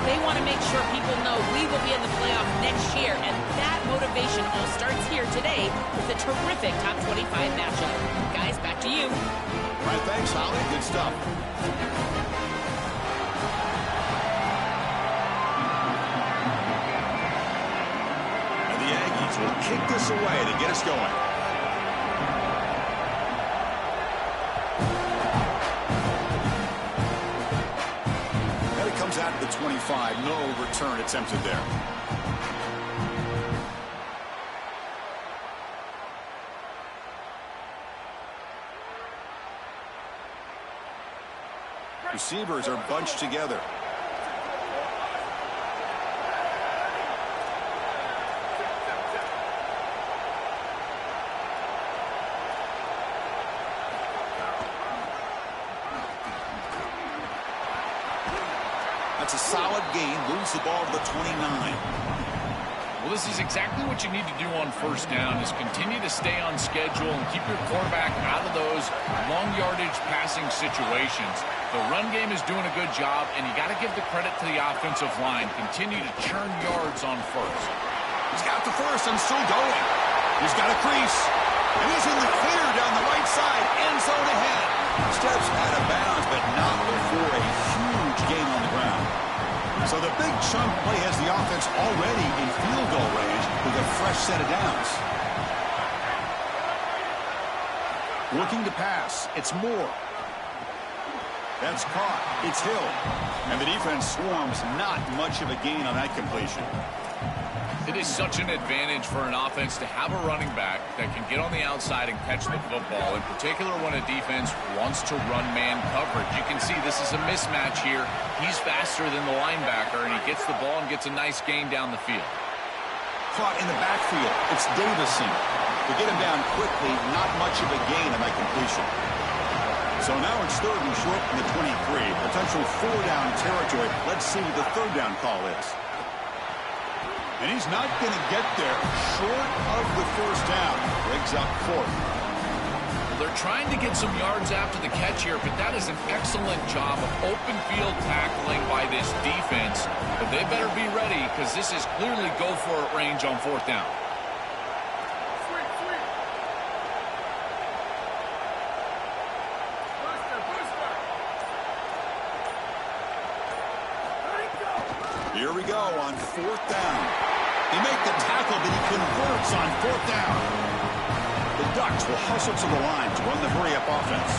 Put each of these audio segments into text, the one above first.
They want to make sure people know we will be in the playoff next year, and that motivation all starts here today with a terrific top 25 matchup. Guys, back to you. All right, thanks, Holly. Good stuff. And the Aggies will kick this away to get us going. Out of the 25, no return attempted there. Receivers are bunched together. That's a solid gain. Moves the ball to the 29. Well, this is exactly what you need to do on first down, is continue to stay on schedule and keep your quarterback out of those long yardage passing situations. The run game is doing a good job, and you got to give the credit to the offensive line. Continue to churn yards on first. He's got the first and still going. He's got a crease. And he's in the clear down the right side. End zone ahead. Steps out of bounds, but not before a huge gain on the ground. So the big chunk play has the offense already in field goal range with a fresh set of downs. Looking to pass. It's Moore. That's caught. It's Hill. And the defense swarms. Not much of a gain on that completion. It is such an advantage for an offense to have a running back that can get on the outside and catch the football, in particular when a defense wants to run man coverage. You can see this is a mismatch here. He's faster than the linebacker, and he gets the ball and gets a nice gain down the field. Caught in the backfield. It's Davison. To get him down quickly, not much of a gain on that completion. So now it's third and short from the 23. Potential four-down territory. Let's see what the third down call is. And he's not going to get there. Short of the first down. Brings up fourth. They're trying to get some yards after the catch here, but that is an excellent job of open field tackling by this defense. But they better be ready, because this is clearly go-for-it range on fourth down. Here we go on fourth down. He made the tackle, but he converts on fourth down. The Ducks will hustle to the line to run the hurry-up offense.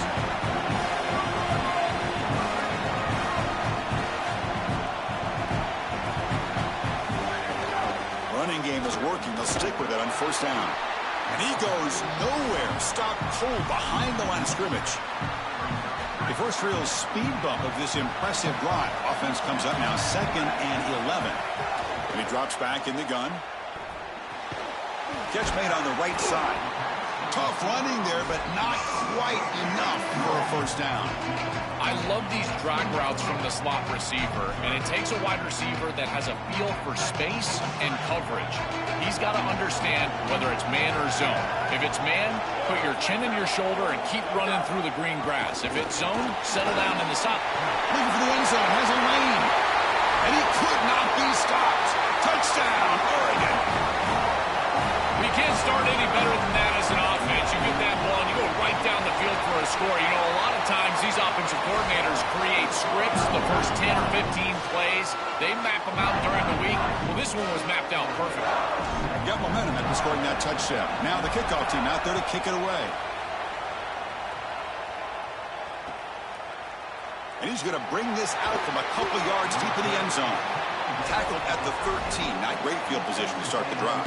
Running game is working. They'll stick with it on first down. And he goes nowhere. Stopped cold behind the line of scrimmage. The first real speed bump of this impressive drive. Offense comes up now 2nd and 11. And he drops back in the gun. Catch made on the right side. Tough running there, but not quite enough for a first down. I love these drag routes from the slot receiver, and it takes a wide receiver that has a feel for space and coverage. He's got to understand whether it's man or zone. If it's man, put your chin in your shoulder and keep running through the green grass. If it's zone, settle down in the stop. Looking for the end zone, has a lane. And he could not be stopped. Touchdown, Oregon. We can't start any better than that as an offense. You get that ball and you go right down the field for a score. You know, a lot of times these offensive coordinators create scripts, the first 10 or 15 plays. They map them out during the week. Well, this one was mapped out perfectly. Got momentum after scoring that touchdown. Now the kickoff team out there to kick it away. And he's going to bring this out from a couple yards deep in the end zone. Tackled at the 13. Not great field position to start the drive.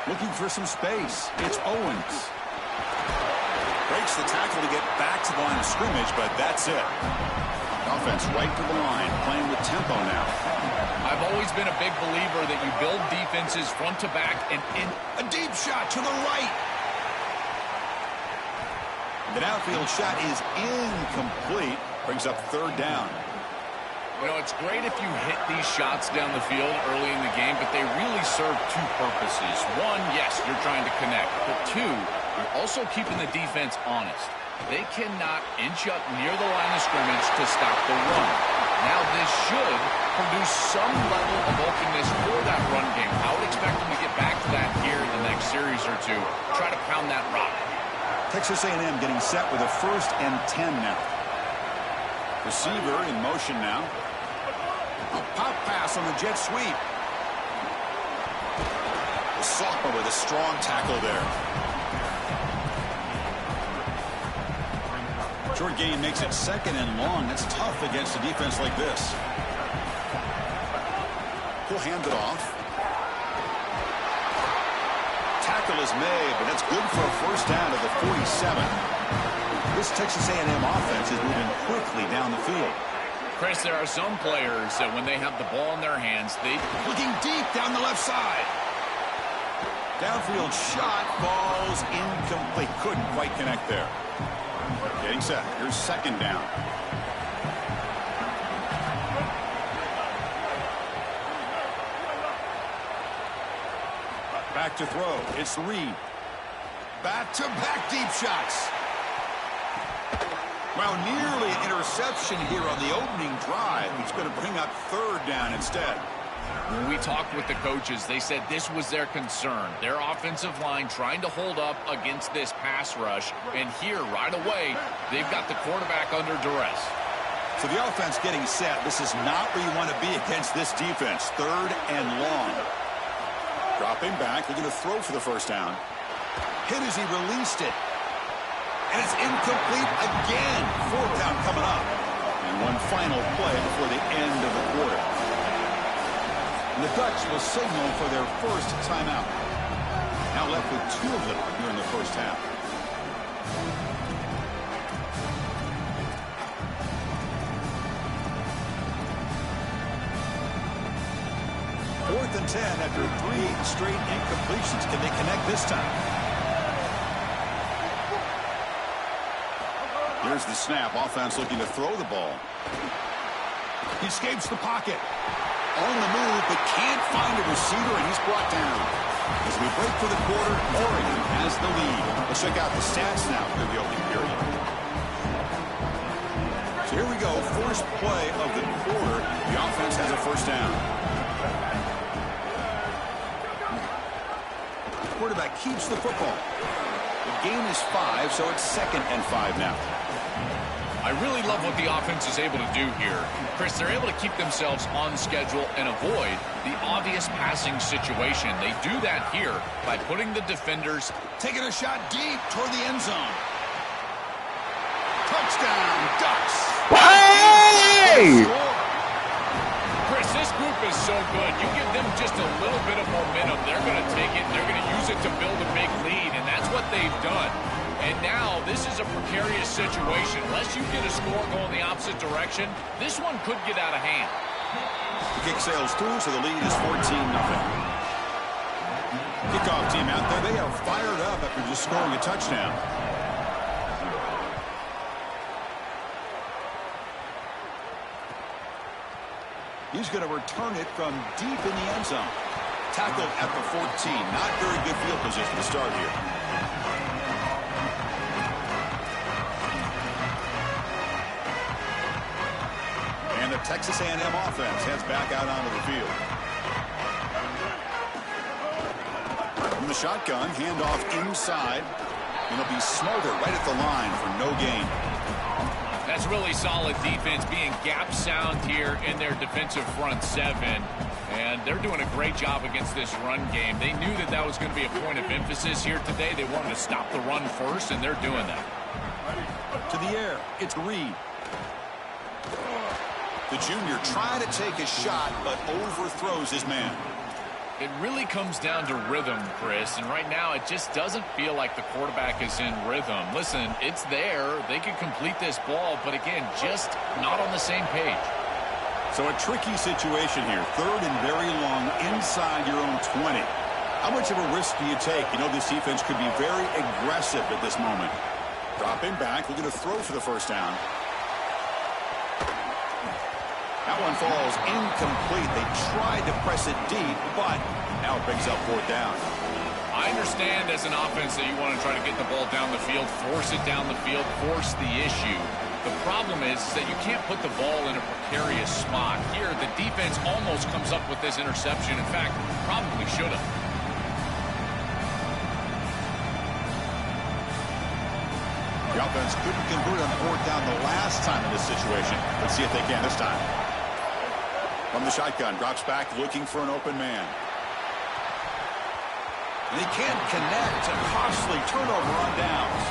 Looking for some space. It's Owens. Breaks the tackle to get back to the line of scrimmage, but that's it. Offense right to the line, playing with tempo now. I've always been a big believer that you build defenses front to back and in. A deep shot to the right. The downfield shot is incomplete. Brings up third down. You know, it's great if you hit these shots down the field early in the game, but they really serve two purposes. One, yes, you're trying to connect. But two, you're also keeping the defense honest. They cannot inch up near the line of scrimmage to stop the run. Now, this should produce some level of openness for that run game. I would expect them to get back to that here in the next series or two. Try to pound that rock. Texas A&M getting set with a 1st and 10 now. Receiver in motion now. A pop pass on the jet sweep. The sophomore with a strong tackle there. Short gain makes it 2nd and long. That's tough against a defense like this. He'll hand it off. Tackle is made, but that's good for a 1st down at the 47. This Texas A&M offense is moving quickly down the field. Chris, there are some players that when they have the ball in their hands, they looking deep down the left side. Downfield shot falls incomplete. Couldn't quite connect there. Getting set. Here's 2nd down. Back to throw. It's Reed. Back-to-back deep shots. Well, nearly an interception here on the opening drive. He's going to bring up 3rd down instead. When we talked with the coaches, they said this was their concern. Their offensive line trying to hold up against this pass rush. And here, right away, they've got the quarterback under duress. So the offense getting set. This is not where you want to be against this defense. 3rd and long. Dropping back. They're going to throw for the 1st down. Hit as he released it. And it's incomplete again. 4th down coming up. And one final play before the end of the quarter. And the Dutch will signal for their 1st timeout. Now left with 2 of them here in the 1st half. Fourth and 10 after 3 straight incompletions. Can they connect this time? Here's the snap. Offense looking to throw the ball. He escapes the pocket. On the move, but can't find a receiver, and he's brought down. As we break for the quarter, Oregon has the lead. Let's check out the stats now for the opening period. So here we go. First play of the quarter. The offense has a 1st down. The quarterback keeps the football. The gain is 5, so it's 2nd and 5 now. I really love what the offense is able to do here. Chris, they're able to keep themselves on schedule and avoid the obvious passing situation. They do that here by putting the defenders. Taking a shot deep toward the end zone. Touchdown, Ducks! Hey! Chris, this group is so good. You give them just a little bit of momentum, they're going to take it, and they're going to use it to build a big lead, and that's what they've done. And now this is a precarious situation. Unless you get a score going the opposite direction, this one could get out of hand. The kick sails through, so the lead is 14-0. Kickoff team out there. They are fired up after just scoring a touchdown. He's going to return it from deep in the end zone. Tackled at the 14. Not very good field position to start here. And the Texas A&M offense heads back out onto the field. From the shotgun, handoff inside. And they'll be smothered right at the line for no gain. That's really solid defense, being gap sound here in their defensive front 7. And they're doing a great job against this run game. They knew that that was going to be a point of emphasis here today. They wanted to stop the run first, and they're doing that. To the air, it's Reed. The junior trying to take a shot, but overthrows his man. It really comes down to rhythm, Chris, and right now it just doesn't feel like the quarterback is in rhythm. Listen, it's there. They could complete this ball, but again, just not on the same page. So a tricky situation here. 3rd and very long inside your own 20. How much of a risk do you take? You know this defense could be very aggressive at this moment. Dropping back, looking to throw for the 1st down. That one falls incomplete. They tried to press it deep, but now it brings up fourth down. I understand as an offense that you want to try to get the ball down the field, force it down the field, force the issue. The problem is that you can't put the ball in a precarious spot. Here, the defense almost comes up with this interception. In fact, probably should have. The offense couldn't convert on fourth down the last time in this situation. Let's see if they can this time. From the shotgun, drops back looking for an open man. And he can't connect. A costly turnover on downs.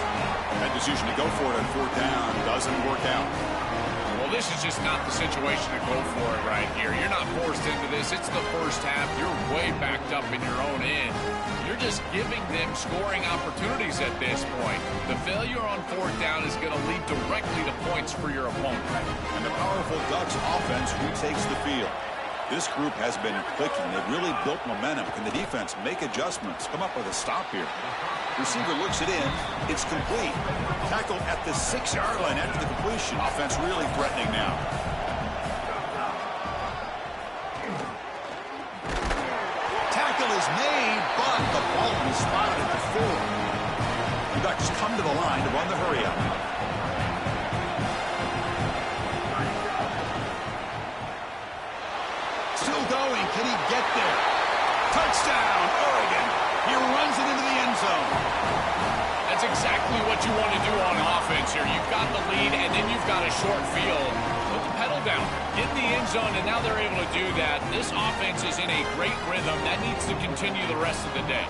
That decision to go for it on fourth down doesn't work out. Well, this is just not the situation to go for it right here. You're not forced into this. It's the first half. You're way backed up in your own end. You're just giving them scoring opportunities at this point. The failure on fourth down is going to lead directly to points for your opponent. And the powerful Ducks offense retakes the field. This group has been clicking. They've really built momentum. Can the defense make adjustments? Come up with a stop here. Receiver looks it in. It's complete. Tackle at the 6-yard line after the completion. Offense really threatening now. Tackle is made, but the ball is spotted at the 4. The Ducks come to the line to run the hurry up. Still going. Can he get there? Touchdown, Oregon. He runs it into the end zone. That's exactly what you want to do on offense here. You've got the lead, and then you've got a short field. Put the pedal down. Get in the end zone, and now they're able to do that. This offense is in a great rhythm. That needs to continue the rest of the day.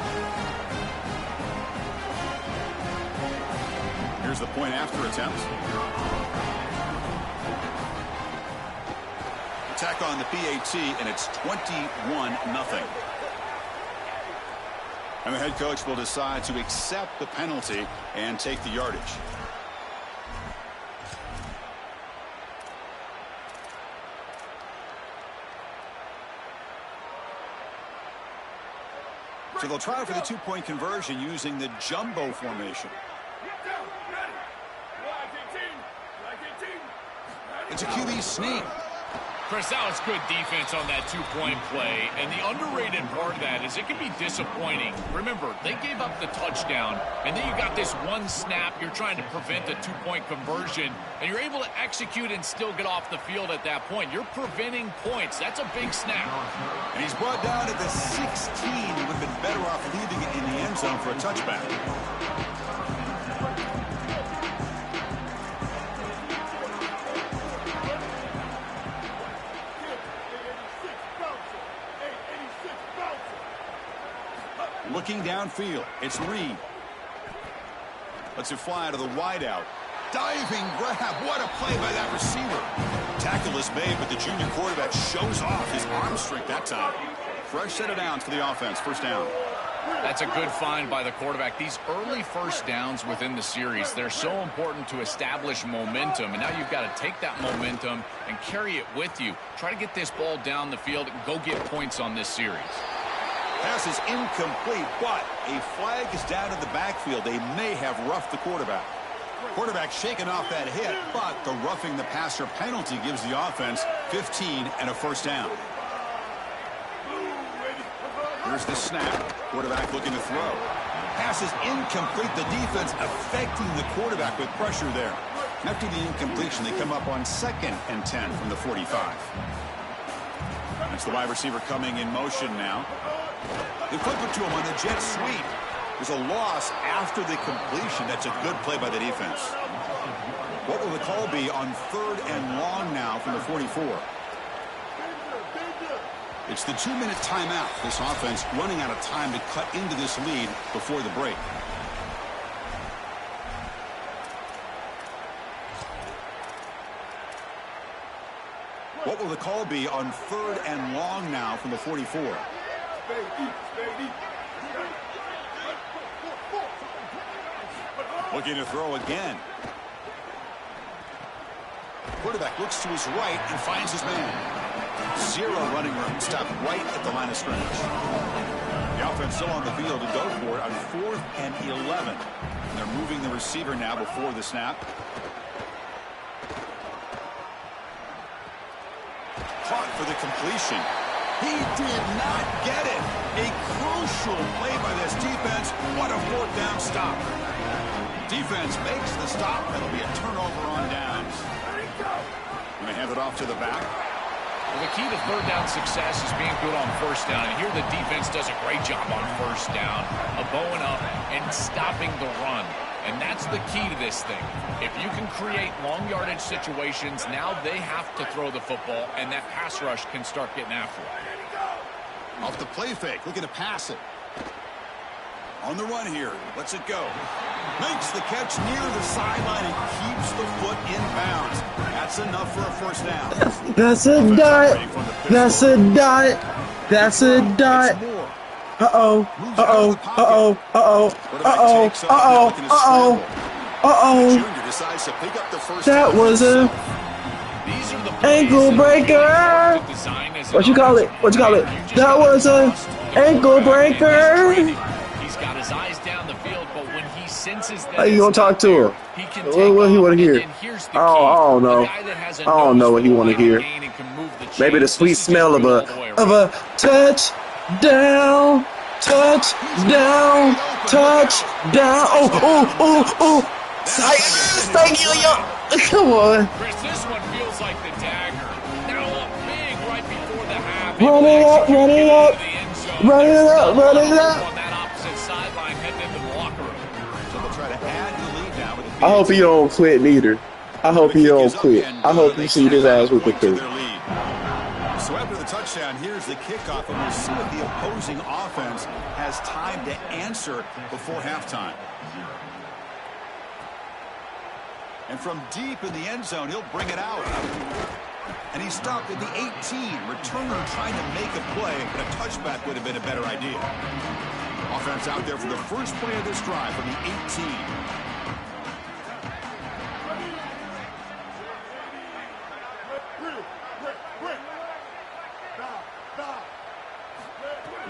Here's the point after attempt. Attack on the PAT, and it's 21-0. And the head coach will decide to accept the penalty and take the yardage. So they'll try for the two-point conversion using the jumbo formation. It's a QB sneak. Chris, that was good defense on that two-point play, and the underrated part of that is it can be disappointing. Remember, they gave up the touchdown, and then you got this one snap. You're trying to prevent the two-point conversion, and you're able to execute and still get off the field at that point. You're preventing points. That's a big snap. And he's brought down at the 16. He would have been better off leaving it in the end zone for a touchback. Looking downfield, it's Reed. Lets it fly to the wideout. Diving grab, what a play by that receiver. Tackle is made, but the junior quarterback shows off his arm strength that time. Fresh set of downs for the offense, first down. That's a good find by the quarterback. These early first downs within the series, they're so important to establish momentum. And now you've got to take that momentum and carry it with you. Try to get this ball down the field and go get points on this series. Pass is incomplete, but a flag is down in the backfield. They may have roughed the quarterback. Quarterback shaking off that hit, but the roughing the passer penalty gives the offense 15 and a first down. Here's the snap. Quarterback looking to throw. Pass is incomplete. The defense affecting the quarterback with pressure there. After the incompletion, they come up on 2nd and 10 from the 45. It's the wide receiver coming in motion now. They flip it to him on the jet sweep. There's a loss after the completion. That's a good play by the defense. What will the call be on 3rd and long now from the 44? It's the 2-minute timeout. This offense running out of time to cut into this lead before the break. What will the call be on 3rd and long now from the 44? Looking to throw again. Quarterback looks to his right and finds his man. 0 running room. Stopped right at the line of scrimmage. The offense still on the field to go for it on 4th and 11. And they're moving the receiver now before the snap. for the completion. He did not get it. A crucial play by this defense. What a fourth down stop. Defense makes the stop. That'll be a turnover on downs. Going to hand it off to the back. Well, the key to third down success is being good on first down. And here the defense does a great job on first down of bowing up and stopping the run. And that's the key to this thing. If you can create long yardage situations, now they have to throw the football, and that pass rush can start getting after it. Off the play fake, looking to pass it. On the run here, lets it go. Makes the catch near the sideline and keeps the foot in bounds. That's enough for a first down. That's a dot. That's a dot. That's a dot. Uh-oh. Uh-oh. Uh-oh. Uh-oh. Uh-oh. Uh-oh. Uh-oh. Uh-oh. That was a ankle breaker. What you call it? What you call it? That was a ankle breaker. He's got his eyes down the field, but when he senses that, how you gonna talk to him? What he want to hear? I don't know. I don't know what he want to hear. Maybe the sweet smell of a touchdown, touchdown, touchdown. Oh. Thank you, yo. Come on. Chris, this one feels like the dagger. Now up big right before the half. Run it up, run it up. Run it up, run it up. On that opposite sideline heading into the locker room. So they'll try to add the lead now with I hope he don't quit neither. I hope he don't quit. I hope you see this ass with the third. So after the touchdown, here's the kickoff, and we'll see if the opposing offense has time to answer before halftime. And from deep in the end zone, he'll bring it out. And he stopped at the 18. Returner trying to make a play, but a touchback would have been a better idea. Offense out there for the first play of this drive from the 18.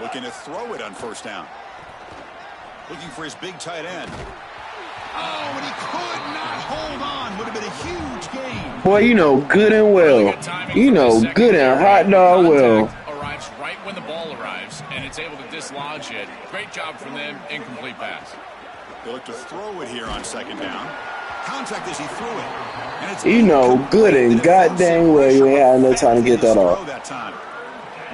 Looking to throw it on first down. Looking for his big tight end. Oh, and he could not hold on. Would have been a huge gain. Boy, you know good and well. You know good and hot dog well. Arrives right when the ball arrives, and it's able to dislodge it. Great job from them. Incomplete pass. They look to throw it here on second down. Contact as he threw it. And it's you know good and goddamn well you ain't had no time to get that off.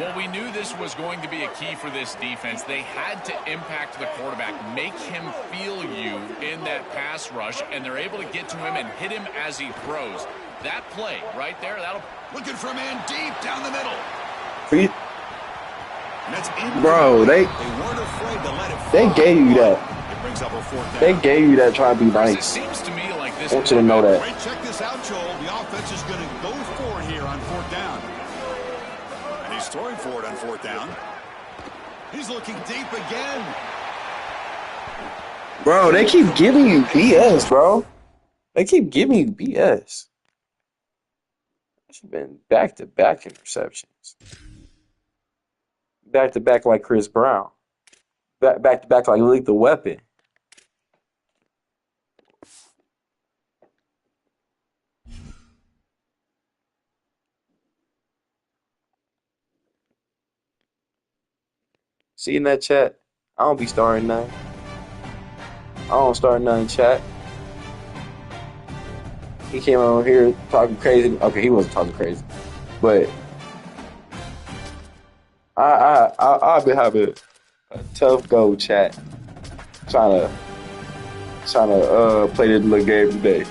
Well, we knew this was going to be a key for this defense. They had to impact the quarterback, make him feel you in that pass rush, and they're able to get to him and hit him as he throws. That play right there, that'll... Looking for a man deep down the middle. Bro, they weren't afraid to let it fly. They gave you that. It brings up a fourth down. They gave you that trying to be nice. It seems to me like this... I want you to know that. Check this out, Joel. The offense is going to go for it here on fourth down. He's throwing for it on fourth down. He's looking deep again. Bro, they keep giving you BS, bro. They keep giving you BS. It's been back-to-back interceptions. Back-to-back like Chris Brown. Back-to-back like Lethal Weapon. See in that chat? I don't be starting nothing. I don't start nothing, chat. He came over here talking crazy. Okay, he wasn't talking crazy, but I've been having a tough go, chat. Trying to play this little game today.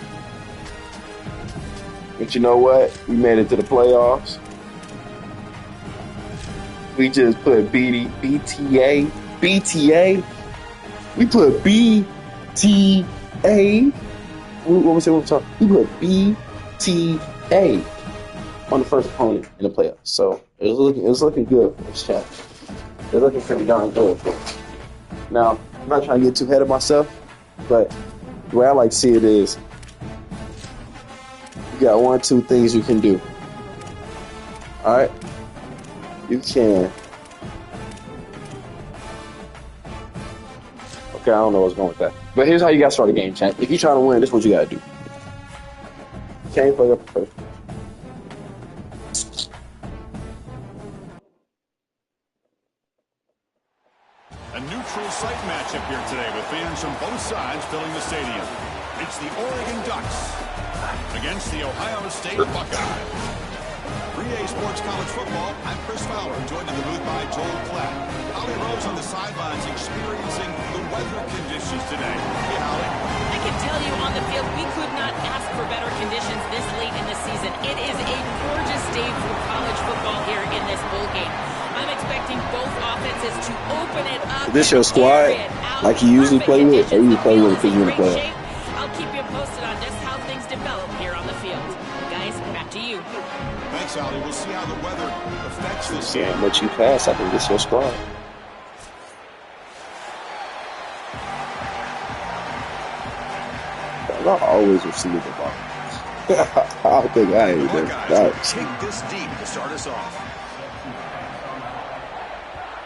But you know what? We made it to the playoffs. We just put BTA. We put BTA. What was it? We put BTA on the first opponent in the playoffs. So it was looking good for this chat. It's looking pretty darn good. Now, I'm not trying to get too ahead of myself, but the way I like to see it is you got 1 or 2 things you can do. All right. You can. Okay, I don't know what's going with that. But here's how you guys start a game, chat. If you're trying to win, this is what you gotta do. You can't fuck up the first. A neutral site matchup here today with fans from both sides filling the stadium. It's the Oregon Ducks against the Ohio State Buckeyes. 3A Sports College Football, I'm Chris Fowler, joined in the booth by Joel Klatt. Holly Rose on the sidelines experiencing the weather conditions today. Hey, Holly. I can tell you on the field, we could not ask for better conditions this late in the season. It is a gorgeous day for college football here in this bowl game. I'm expecting both offenses to open it up. This your squad, like you usually play with, or you play with because you're in the playoff? I'll keep you posted on just how things develop here on the field. Guys, back to you. Thanks, Holly. We'll see how the weather affects this See game. how much you pass. I think this your squad. I always receive the ball. I think I ain't been Buckeyes take this deep to start us off.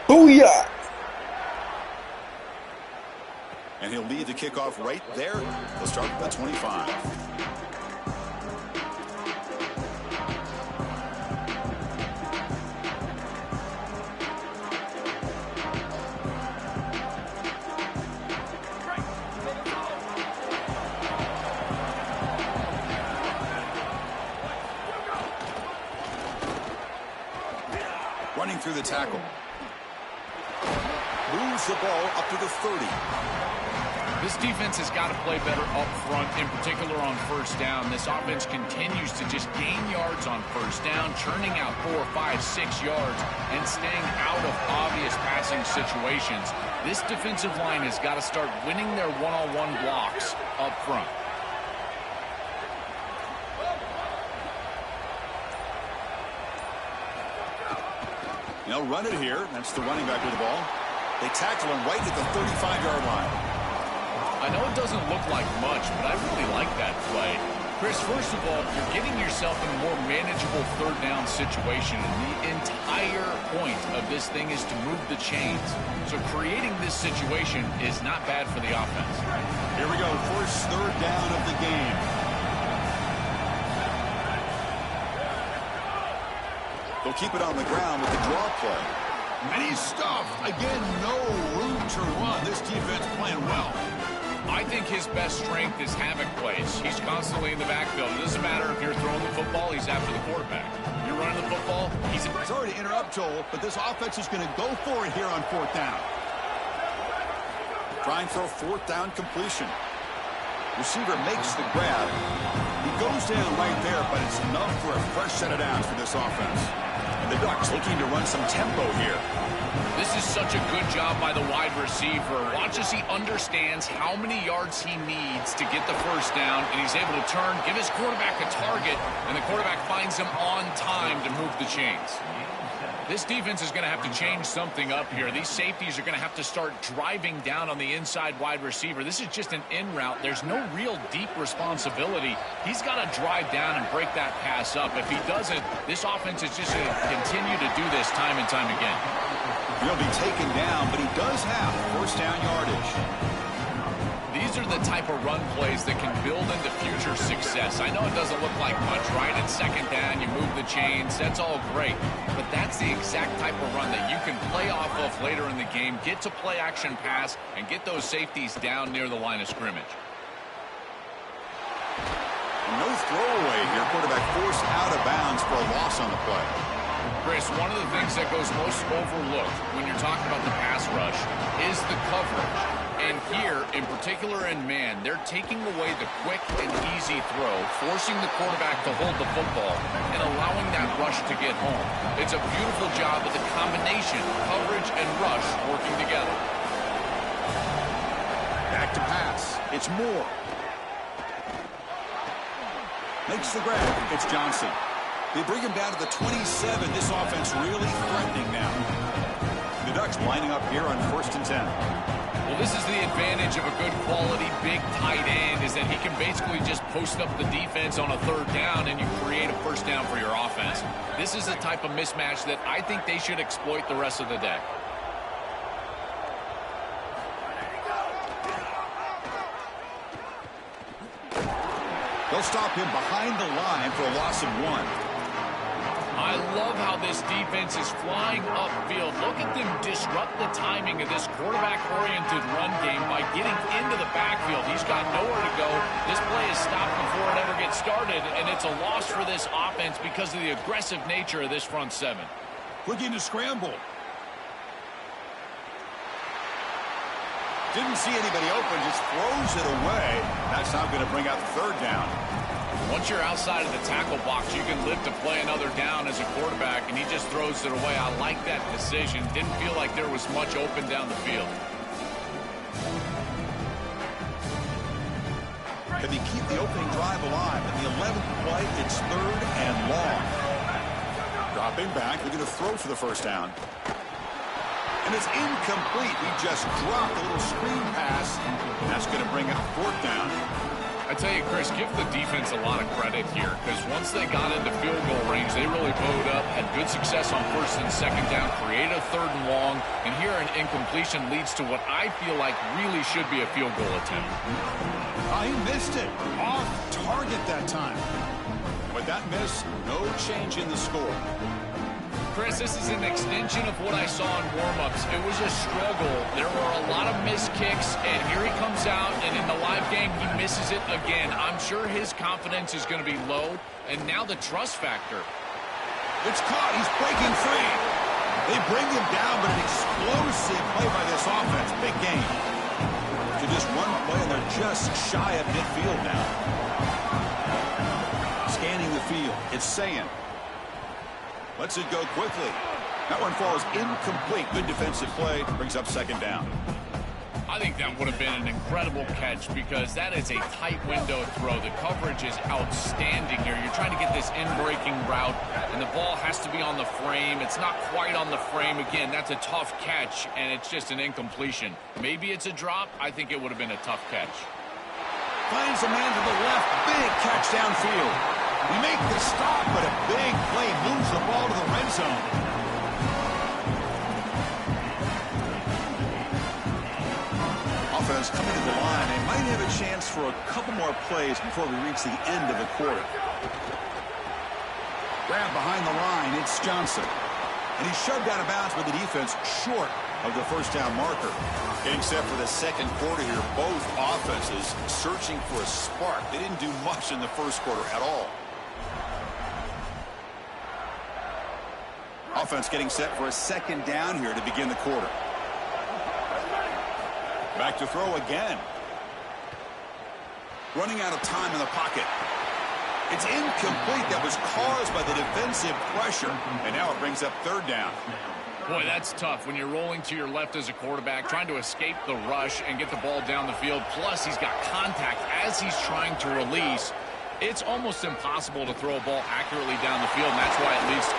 Booyah! And he'll lead the kickoff right there. He'll start at the 25. Running through the tackle. Moves the ball up to the 30. This defense has got to play better up front, in particular on first down. This offense continues to just gain yards on first down, churning out 4, 5, 6 yards, and staying out of obvious passing situations. This defensive line has got to start winning their one-on-one blocks up front. They'll run it here. That's the running back with the ball. They tackle him right at the 35-yard line. I know it doesn't look like much, but I really like that play. Chris, first of all, you're getting yourself in a more manageable third down situation, and the entire point of this thing is to move the chains. So creating this situation is not bad for the offense. Here we go. First third down of the game. They'll keep it on the ground with the draw play. And he's stuffed. Again, no room to run. This defense playing well. I think his best strength is havoc plays. He's constantly in the backfield. It doesn't matter if you're throwing the football, he's after the quarterback. You're running the football, he's... Sorry to interrupt, Joel, but this offense is going to go for it here on fourth down. Trying for a fourth down completion. Receiver makes the grab. He goes down right there, but it's enough for a fresh set of downs for this offense. And the Ducks looking to run some tempo here. This is such a good job by the wide receiver. Watch as he understands how many yards he needs to get the first down, and he's able to turn, give his quarterback a target, and the quarterback finds him on time to move the chains. This defense is going to have to change something up here. These safeties are going to have to start driving down on the inside wide receiver. This is just an in route. There's no real deep responsibility. He's got to drive down and break that pass up. If he doesn't, this offense is just going to continue to do this time and time again. He'll be taken down, but he does have first down yardage. These are the type of run plays that can build into future success. I know it doesn't look like much, right? It's second down, you move the chains, that's all great. But that's the exact type of run that you can play off of later in the game, get to play action pass, and get those safeties down near the line of scrimmage. No throwaway here. Quarterback forced out of bounds for a loss on the play. Chris, one of the things that goes most overlooked when you're talking about the pass rush is the coverage. And here, in particular in man, they're taking away the quick and easy throw, forcing the quarterback to hold the football, and allowing that rush to get home. It's a beautiful job of the combination, coverage and rush working together. Back to pass. It's Moore. Makes the grab. It's Johnson. They bring him down to the 27. This offense really threatening now. The Ducks lining up here on 1st and 10. Well, this is the advantage of a good quality big tight end, is that he can basically just post up the defense on a third down and you create a first down for your offense. This is the type of mismatch that I think they should exploit the rest of the day. They'll stop him behind the line for a loss of 1. I love how this defense is flying upfield. Look at them disrupt the timing of this quarterback-oriented run game by getting into the backfield. He's got nowhere to go. This play is stopped before it ever gets started, and it's a loss for this offense because of the aggressive nature of this front seven. Looking to scramble. Didn't see anybody open, just throws it away. That's not going to bring out the third down. Once you're outside of the tackle box, you can live to play another down as a quarterback, and he just throws it away. I like that decision. Didn't feel like there was much open down the field. Can they keep the opening drive alive? In the 11th play, it's 3rd and long. Dropping back, they're going to throw for the first down. And it's incomplete. He just dropped a little screen pass. And that's going to bring up 4th down. I tell you, Chris, give the defense a lot of credit here, because once they got into field goal range, they really bowed up, had good success on 1st and 2nd down, created a 3rd and long, and here an incompletion leads to what I feel like really should be a field goal attempt. He missed it. Off target that time. With that miss, no change in the score. Chris, this is an extension of what I saw in warm-ups. It was a struggle. There were a lot of missed kicks, and here he comes out, and in the live game, he misses it again. I'm sure his confidence is going to be low, and now the trust factor. It's caught. He's breaking free. They bring him down, but an explosive play by this offense. Big game. To just one play, and they're just shy of midfield now. Scanning the field. It's saying. Lets it go quickly. That one falls incomplete. Good defensive play. Brings up 2nd down. I think that would have been an incredible catch because that is a tight window throw. The coverage is outstanding here. You're trying to get this in-breaking route, and the ball has to be on the frame. It's not quite on the frame. Again, that's a tough catch, and it's just an incompletion. Maybe it's a drop. I think it would have been a tough catch. Finds a man to the left. Big catch downfield. We make the stop, but a big play moves the ball to the red zone. Offense coming to the line. They might have a chance for a couple more plays before we reach the end of the quarter. Grab behind the line. It's Johnson. And he's shoved out of bounds with the defense short of the 1st down marker. Getting set for the 2nd quarter here. Both offenses searching for a spark. They didn't do much in the 1st quarter at all. Offense getting set for a 2nd down here to begin the quarter. Back to throw again. Running out of time in the pocket. It's incomplete. That was caused by the defensive pressure. And now it brings up 3rd down. Boy, that's tough when you're rolling to your left as a quarterback, trying to escape the rush and get the ball down the field. Plus, he's got contact as he's trying to release. It's almost impossible to throw a ball accurately down the field, and that's why it leads to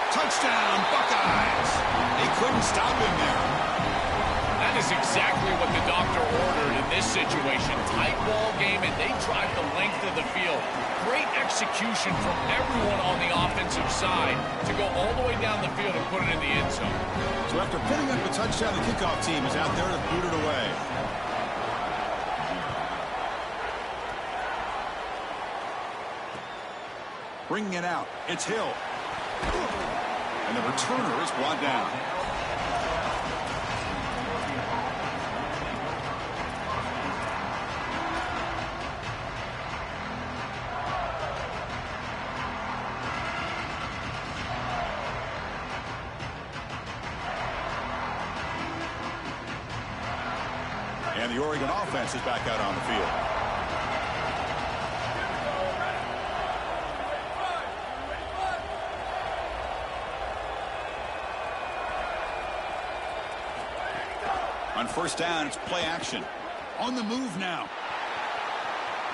touchdown, Buckeyes. They couldn't stop him there. That is exactly what the doctor ordered in this situation. Tight ball game, and they drive the length of the field. Great execution from everyone on the offensive side to go all the way down the field and put it in the end zone. So after putting up a touchdown, the kickoff team is out there to boot it away. Bringing it out. It's Hill. And the returner is brought down. And the Oregon offense is back out on the field. On 1st down, it's play action. On the move now.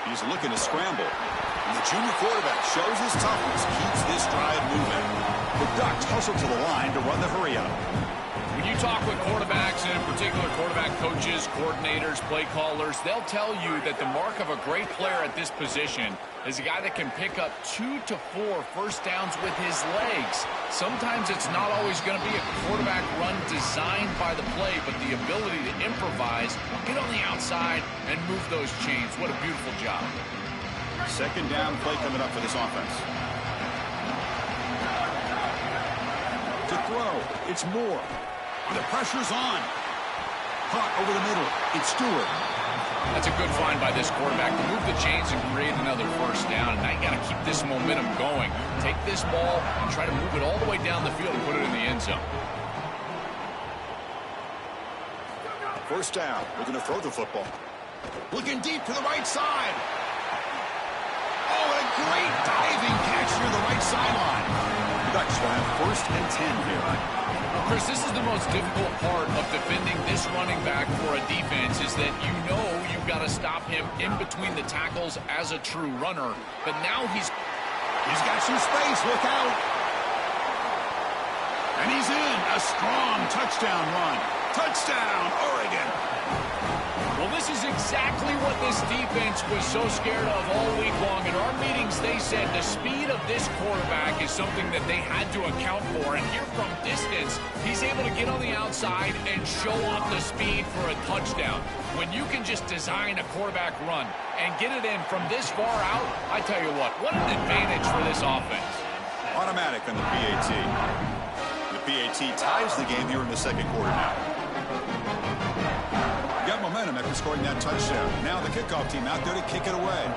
He's looking to scramble. And the junior quarterback shows his toughness, keeps this drive moving. The Ducks hustle to the line to run the hurry up. When you talk with quarterbacks, and in particular quarterback coaches, coordinators, play callers, they'll tell you that the mark of a great player at this position is a guy that can pick up 2 to 4 first downs with his legs. Sometimes it's not always going to be a quarterback run designed by the play, but the ability to improvise, get on the outside, and move those chains. What a beautiful job. 2nd down play coming up for this offense. throw. It's Moore. The pressure's on. Caught over the middle. It's Stewart. That's a good find by this quarterback to move the chains and create another first down. And now you got to keep this momentum going. Take this ball and try to move it all the way down the field and put it in the end zone. First down. Looking to throw the football. Looking deep to the right side. Oh, a great diving catch near the right sideline. Ducks will have 1st and 10 here. Chris, this is the most difficult part of defending this running back for a defense is that you know you've got to stop him in between the tackles as a true runner. But now he's got some space. Look out. And he's in. A strong touchdown run. Touchdown, Oregon. Well, this is exactly what this defense was so scared of all week long. In our meetings, they said the speed of this quarterback is something that they had to account for. And here from distance, he's able to get on the outside and show off the speed for a touchdown. When you can just design a quarterback run and get it in from this far out, I tell you what an advantage for this offense. Automatic on the PAT. The PAT ties the game here in the second quarter now. Got momentum after scoring that touchdown. Now the kickoff team out there to kick it away.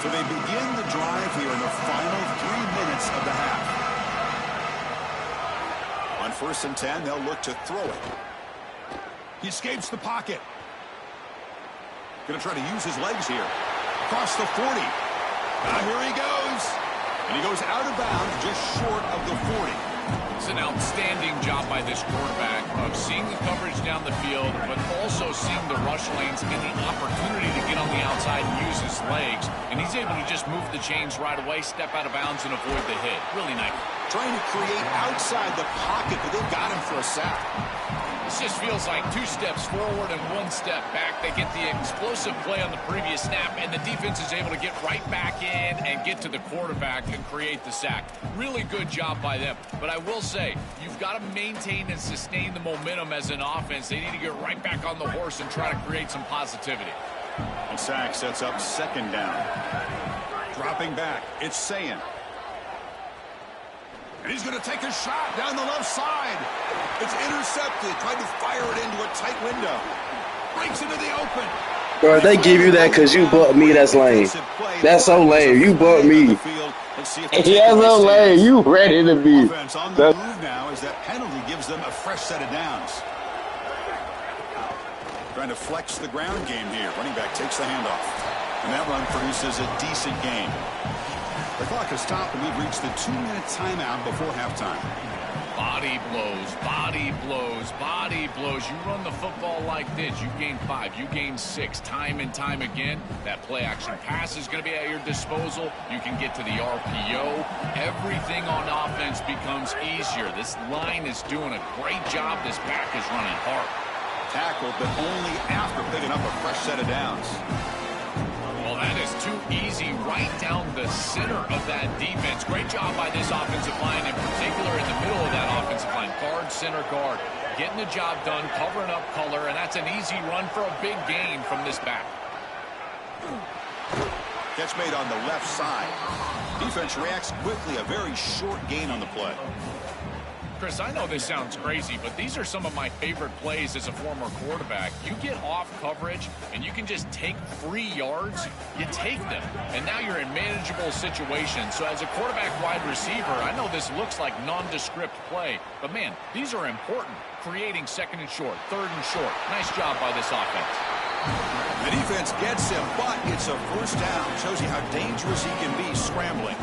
So they begin the drive here in the final 3 minutes of the half. On 1st and 10, they'll look to throw it. He escapes the pocket. Going to try to use his legs here. Across the 40. Now here he goes. And he goes out of bounds just short of the 40. It's an outstanding job by this quarterback of seeing the coverage down the field, but also seeing the rush lanes and the opportunity to get on the outside and use his legs. And he's able to just move the chains right away, step out of bounds, and avoid the hit. Really nice. Trying to create outside the pocket, but they've got him for a sack. This just feels like 2 steps forward and 1 step back. They get the explosive play on the previous snap, and the defense is able to get right back in and get to the quarterback and create the sack. Really good job by them. But I will say, you've got to maintain and sustain the momentum as an offense. They need to get right back on the horse and try to create some positivity. And sack sets up 2nd down. Dropping back, it's Sayan. And he's going to take a shot down the left side. It's intercepted. Tried to fire it into a tight window. Breaks into the open. Bro, they give you that because you bumped me. That's lame. That's so lame. You bumped me. Yeah, so lame. You ready to be. Offense on the move now as that penalty gives them a fresh set of downs. Trying to flex the ground game here. Running back takes the handoff. And that run produces a decent gain. The clock has stopped, and we've reached the 2-minute timeout before halftime. Body blows, body blows, body blows. You run the football like this, you gain 5, you gain 6, time and time again. That play-action pass is going to be at your disposal. You can get to the RPO. Everything on offense becomes easier. This line is doing a great job. This back is running hard. Tackled, but only after picking up a fresh set of downs. Well, that is too easy right down the center of that defense. Great job by this offensive line, in particular in the middle of that offensive line. Guard, center, guard. Getting the job done, covering up color, and that's an easy run for a big gain from this back. Catch made on the left side. Defense reacts quickly. A very short gain on the play. Chris, I know this sounds crazy, but these are some of my favorite plays as a former quarterback. You get off coverage, and you can just take free yards. You take them, and now you're in manageable situations. So as a quarterback wide receiver, I know this looks like nondescript play, but, man, these are important. Creating 2nd and short, 3rd and short. Nice job by this offense. The defense gets him, but it's a first down. Shows you how dangerous he can be scrambling.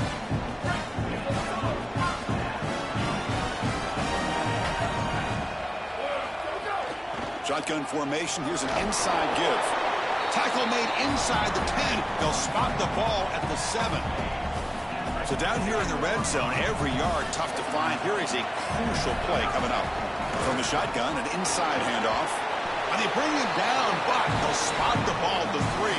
Shotgun formation. Here's an inside give. Tackle made inside the 10. They'll spot the ball at the 7. So down here in the red zone, every yard tough to find. Here is a crucial play coming up. From the shotgun, an inside handoff. And they bring him down, but they'll spot the ball at the 3.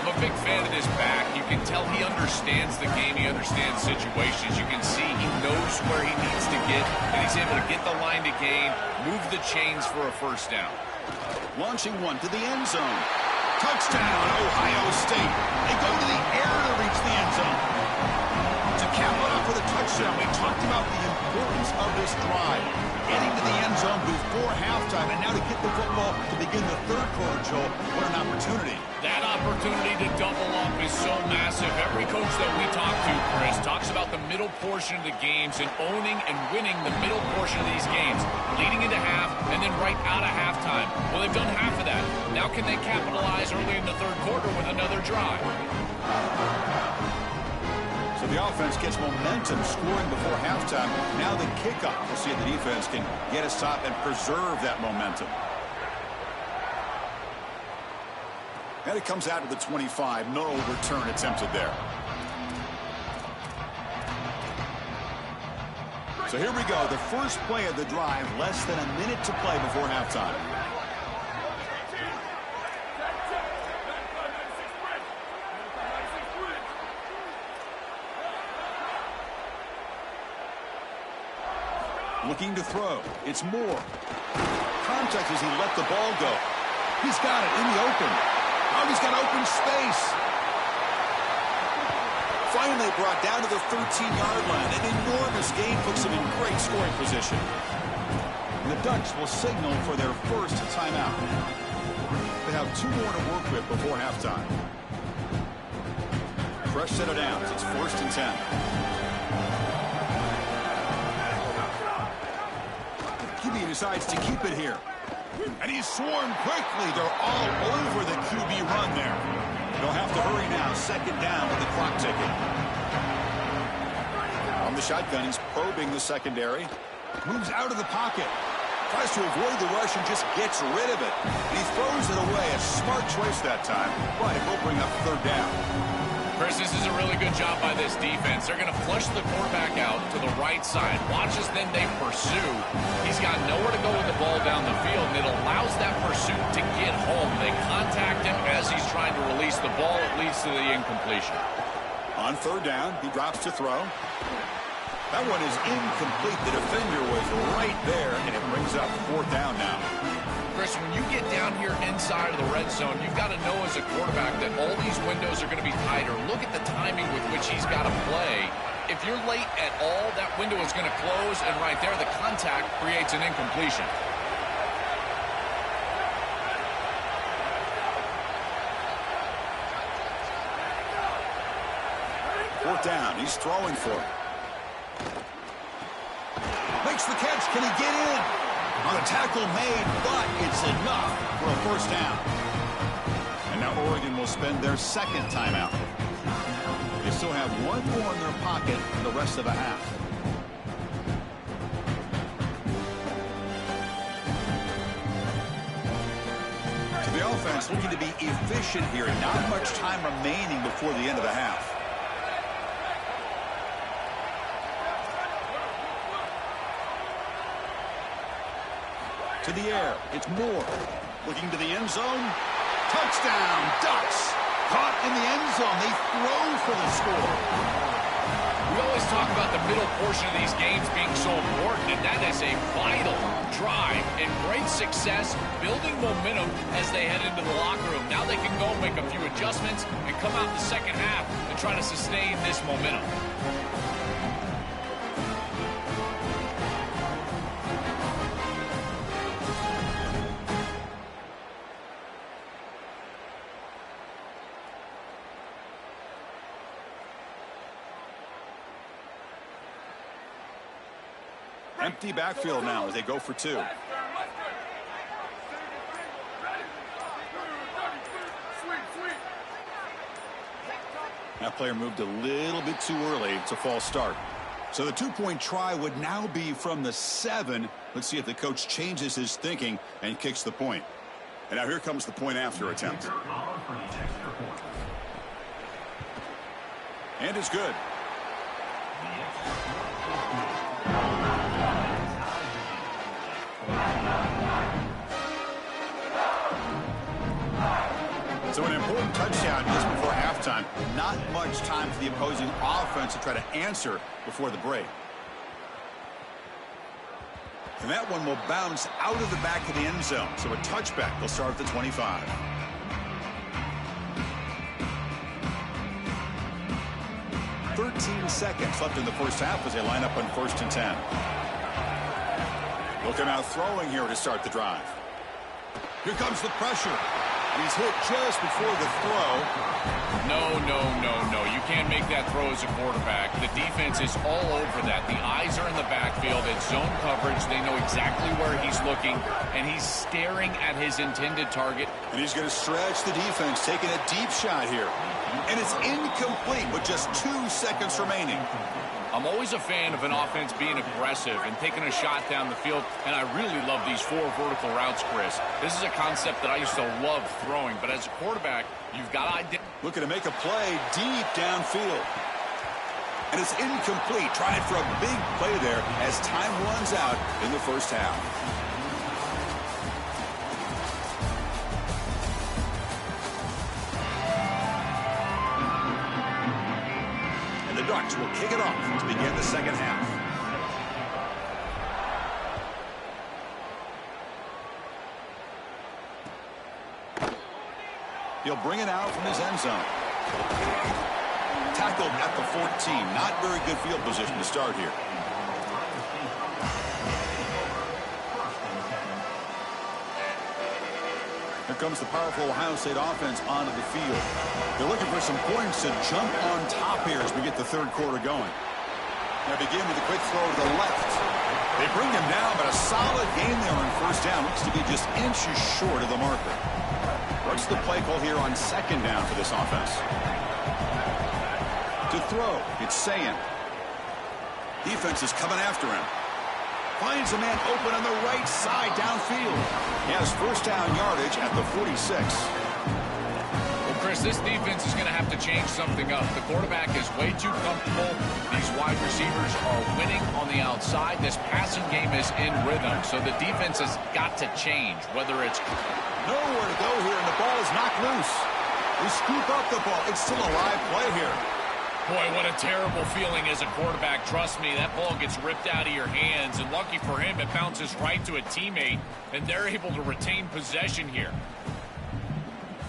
I'm a big fan of this back. You can tell he understands the game. He understands situations. You can see he knows where he needs to get, and he's able to get the line to gain, move the chains for a first down. Launching one to the end zone. Touchdown, Ohio State. They go to the air to reach the end zone. To cap it off with a touchdown, we talked about the importance of this drive. Getting to the end zone before halftime, and now to get the football to begin the third quarter, Joel. What an opportunity. That opportunity to double up is so massive. Every coach that we talk to, Chris, talks about the middle portion of the games and owning and winning the middle portion of these games, leading into half and then right out of halftime. Well, they've done half of that. Now can they capitalize early in the third quarter with another drive? So the offense gets momentum scoring before halftime. Now the kickoff. We'll see if the defense can get a stop and preserve that momentum. And it comes out to the 25. No return attempted there. So here we go. The first play of the drive. Less than a minute to play before halftime. Looking to throw. It's Moore. Contact as he let the ball go. He's got it in the open. Oh, he's got open space. Finally brought down to the 13-yard line. An enormous gain puts him in great scoring position. And the Ducks will signal for their first timeout. They have 2 more to work with before halftime. Fresh set of downs. It's 1st and 10. QB decides to keep it here. And he's swarmed quickly. They're all over the QB run there. They'll have to hurry now. 2nd down with the clock ticking. On the shotgun, he's probing the secondary. Moves out of the pocket. Tries to avoid the rush and just gets rid of it. And he throws it away. A smart choice that time. But it will bring up 3rd down. Chris, this is a really good job by this defense. They're going to flush the quarterback out to the right side. Watch as then they pursue. He's got nowhere to go with the ball down the field, and it allows that pursuit to get home. They contact him as he's trying to release the ball. It leads to the incompletion. On 3rd down, he drops to throw. That one is incomplete. The defender was right there, and it brings up 4th down now. Chris, when you get down here inside of the red zone, you've got to know as a quarterback that all these windows are going to be tighter. Look at the timing with which he's got to play. If you're late at all, that window is going to close, and right there, the contact creates an incompletion. Fourth down. He's throwing for it. Makes the catch. Can he get in? On a tackle made, but it's enough for a 1st down. And now Oregon will spend their 2nd timeout. They still have 1 more in their pocket for the rest of the half. To the offense, looking to be efficient here. Not much time remaining before the end of the half. To the air. It's Moore. Looking to the end zone. Touchdown, Ducks. Caught in the end zone. They throw for the score. We always talk about the middle portion of these games being so important, and that is a vital drive and great success, building momentum as they head into the locker room. Now they can go make a few adjustments and come out in the 2nd half and try to sustain this momentum. Empty backfield now as they go for 2. That player moved a little bit too early. It's a false start. So the 2-point try would now be from the 7. Let's see if the coach changes his thinking and kicks the point. And now here comes the point after attempt. And it's good. So an important touchdown just before halftime. Not much time for the opposing offense to try to answer before the break. And that one will bounce out of the back of the end zone. So a touchback will start at the 25. Seconds left in the first half as they line up on 1st and 10. They'll come out throwing here to start the drive. Here comes the pressure. He's hit just before the throw. No. You can't make that throw as a quarterback. The defense is all over that. The eyes are in the backfield. It's zone coverage. They know exactly where he's looking, and he's staring at his intended target. And he's going to stretch the defense, taking a deep shot here. And it's incomplete with just 2 seconds remaining. I'm always a fan of an offense being aggressive and taking a shot down the field, and I really love these 4 vertical routes, Chris. This is a concept that I used to love throwing, but as a quarterback, you've got to looking to make a play deep downfield. And it's incomplete. Trying for a big play there as time runs out in the first half. The Ducks will kick it off to begin the second half. He'll bring it out from his end zone. Tackled at the 14. Not very good field position to start here. Here comes the powerful Ohio State offense onto the field. They're looking for some points to jump on top here as we get the third quarter going. Now begin with a quick throw to the left. They bring him down, but a solid gain there on first down. Looks to be just inches short of the marker. What's the play call here on second down for this offense? To throw, it's Sayan. Defense is coming after him. Finds a man open on the right side downfield. He has first down yardage at the 46. Well, Chris, this defense is going to have to change something up. The quarterback is way too comfortable. These wide receivers are winning on the outside. This passing game is in rhythm, so the defense has got to change, whether it's nowhere to go here, and the ball is knocked loose. They scoop up the ball. It's still a live play here. Boy, what a terrible feeling as a quarterback. Trust me, that ball gets ripped out of your hands, and lucky for him, it bounces right to a teammate, and they're able to retain possession here.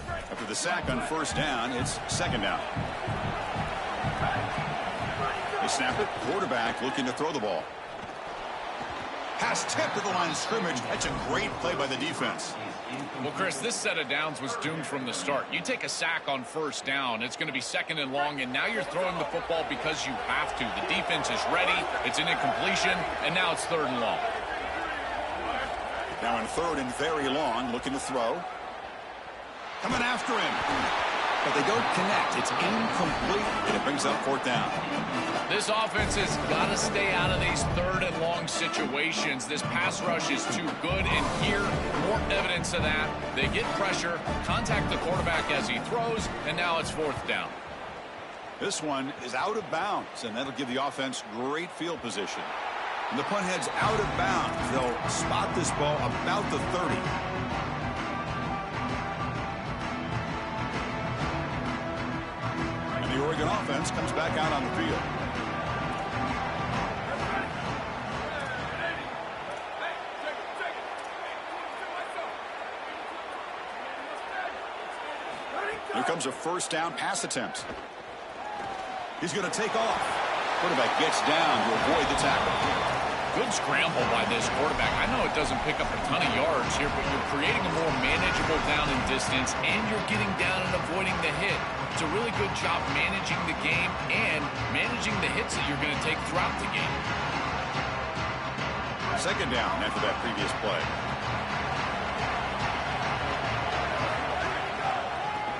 After the sack on first down, it's second down. They snap it. Quarterback looking to throw the ball. Pass tipped to the line of scrimmage. That's a great play by the defense. Well, Chris, this set of downs was doomed from the start. You take a sack on first down, it's going to be second and long, and now you're throwing the football because you have to. The defense is ready, it's an incompletion, and now it's third and long. Now in third and very long, looking to throw. Coming after him. But they don't connect. It's incomplete, and it brings up fourth down. This offense has got to stay out of these third and long situations. This pass rush is too good, and here, more evidence of that. They get pressure, contact the quarterback as he throws, and now it's fourth down. This one is out of bounds, and that'll give the offense great field position. And the punt heads out of bounds. They'll spot this ball about the 30. And the Oregon offense comes back out on the field. Here comes a first down pass attempt. He's going to take off. Quarterback gets down to avoid the tackle. Good scramble by this quarterback. I know it doesn't pick up a ton of yards here, but you're creating a more manageable down and distance, and you're getting down and avoiding the hit. It's a really good job managing the game and managing the hits that you're going to take throughout the game. Second down after that previous play.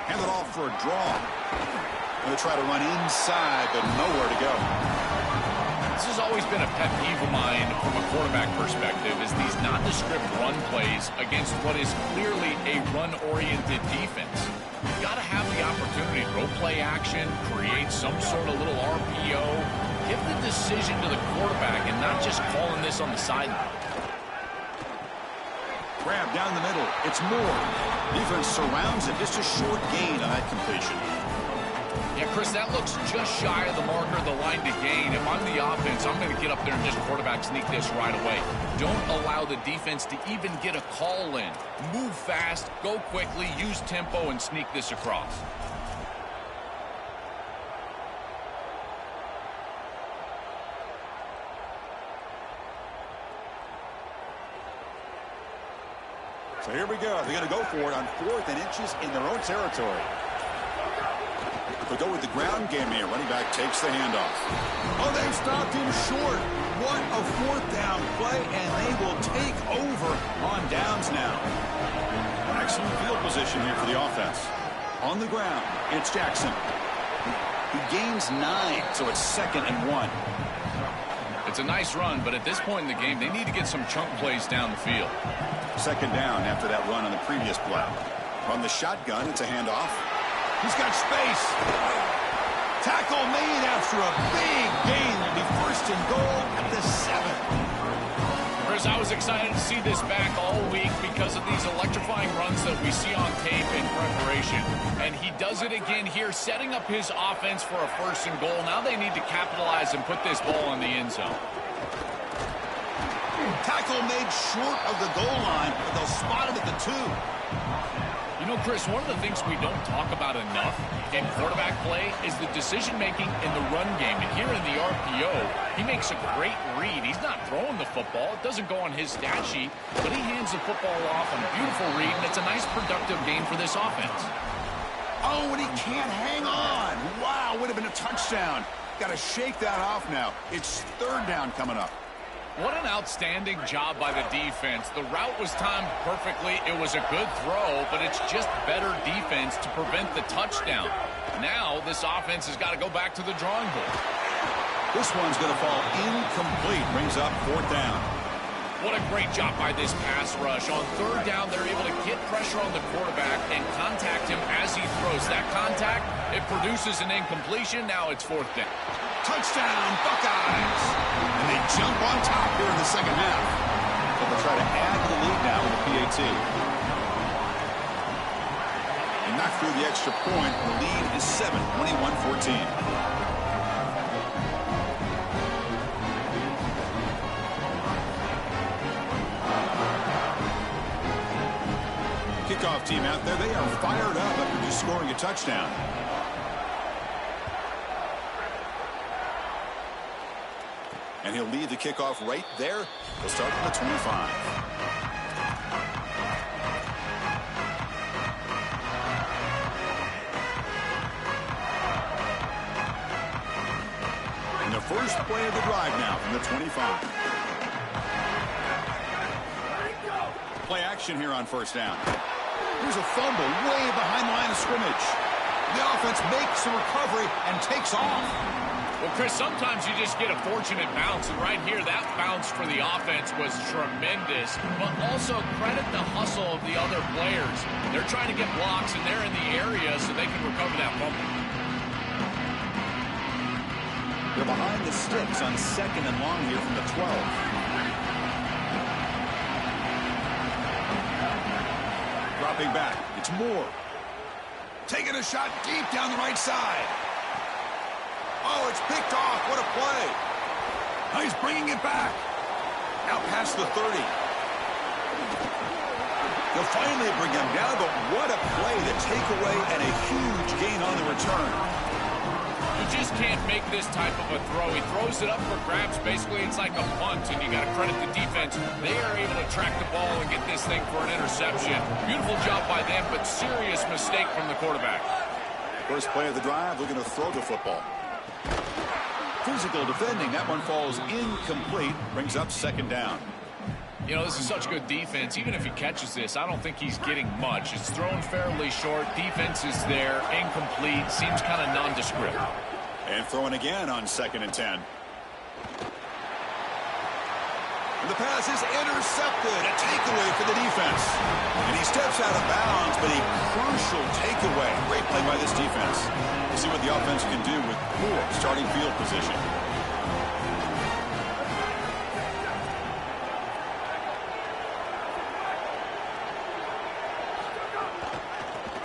Hand it off for a draw. Going to try to run inside, but nowhere to go. This has always been a pet peeve of mine from a quarterback perspective, is these nondescript run plays against what is clearly a run-oriented defense. You've got to have the opportunity to go play action, create some sort of little RPO, give the decision to the quarterback and not just calling this on the sideline. Grab down the middle. It's Moore. Defense surrounds it. Just a short gain on that completion. Yeah, Chris, that looks just shy of the marker, the line to gain. If I'm the offense, I'm going to get up there and just quarterback sneak this right away. Don't allow the defense to even get a call in. Move fast, go quickly, use tempo, and sneak this across. So here we go. They're going to go for it on 4th and inches in their own territory. They'll go with the ground game here. Running back takes the handoff. Oh, they've stopped him short. What a 4th down play, and they will take over on downs now. Excellent field position here for the offense. On the ground, it's Jackson. He gains 9, so it's 2nd and 1. It's a nice run, but at this point in the game, they need to get some chunk plays down the field. 2nd down after that run on the previous play. From the shotgun, it's a handoff. He's got space. Tackle made after a big gain. Will be 1st and goal at the 7. Chris, I was excited to see this back all week because of these electrifying runs that we see on tape in preparation. And he does it again here, setting up his offense for a 1st and goal. Now they need to capitalize and put this ball in the end zone. Tackle made short of the goal line, but they'll spot it at the 2. You know, Chris, one of the things we don't talk about enough in quarterback play is the decision-making in the run game. And here in the RPO, he makes a great read. He's not throwing the football. It doesn't go on his stat sheet, but he hands the football off on a beautiful read, and it's a nice, productive game for this offense. Oh, and he can't hang on. Wow, would have been a touchdown. Got to shake that off now. It's 3rd down coming up. What an outstanding job by the defense. The route was timed perfectly. It was a good throw, but it's just better defense to prevent the touchdown. Now this offense has got to go back to the drawing board. This one's going to fall incomplete. Brings up 4th down. What a great job by this pass rush. On 3rd down, they're able to get pressure on the quarterback and contact him as he throws. That contact, it produces an incompletion. Now it's 4th down. Touchdown, Buckeyes! And they jump on top here in the 2nd half. But they'll try to add to the lead now with the PAT. And knock through the extra point. The lead is 7, 21-14. Kickoff team out there, they are fired up after just scoring a touchdown. And he'll lead the kickoff right there. He'll start from the 25. And the first play of the drive now from the 25. Play action here on 1st down. Here's a fumble way behind the line of scrimmage. The offense makes a recovery and takes off. Well, Chris, sometimes you just get a fortunate bounce, and right here, that bounce for the offense was tremendous, but also credit the hustle of the other players. They're trying to get blocks, and they're in the area so they can recover that fumble. They're behind the sticks on 2nd and long here from the 12. Dropping back, it's Moore. Taking a shot deep down the right side. Oh, it's picked off. What a play. Now he's bringing it back. Out past the 30. They'll finally bring him down, but what a play. The takeaway and a huge gain on the return. You just can't make this type of a throw. He throws it up for grabs. Basically, it's like a punt, and you got to credit the defense. They are able to track the ball and get this thing for an interception. Beautiful job by them, but serious mistake from the quarterback. First play of the drive, looking to throw the football. Physical defending. That one falls incomplete. Brings up 2nd down. You know, this is such good defense. Even if he catches this, I don't think he's getting much. It's thrown fairly short. Defense is there. Incomplete. Seems kind of nondescript. And throwing again on 2nd and 10. And the pass is intercepted. A takeaway for the defense. And he steps out of bounds, but a crucial takeaway. Great play by this defense. We'll see what the offense can do with Moore starting field position.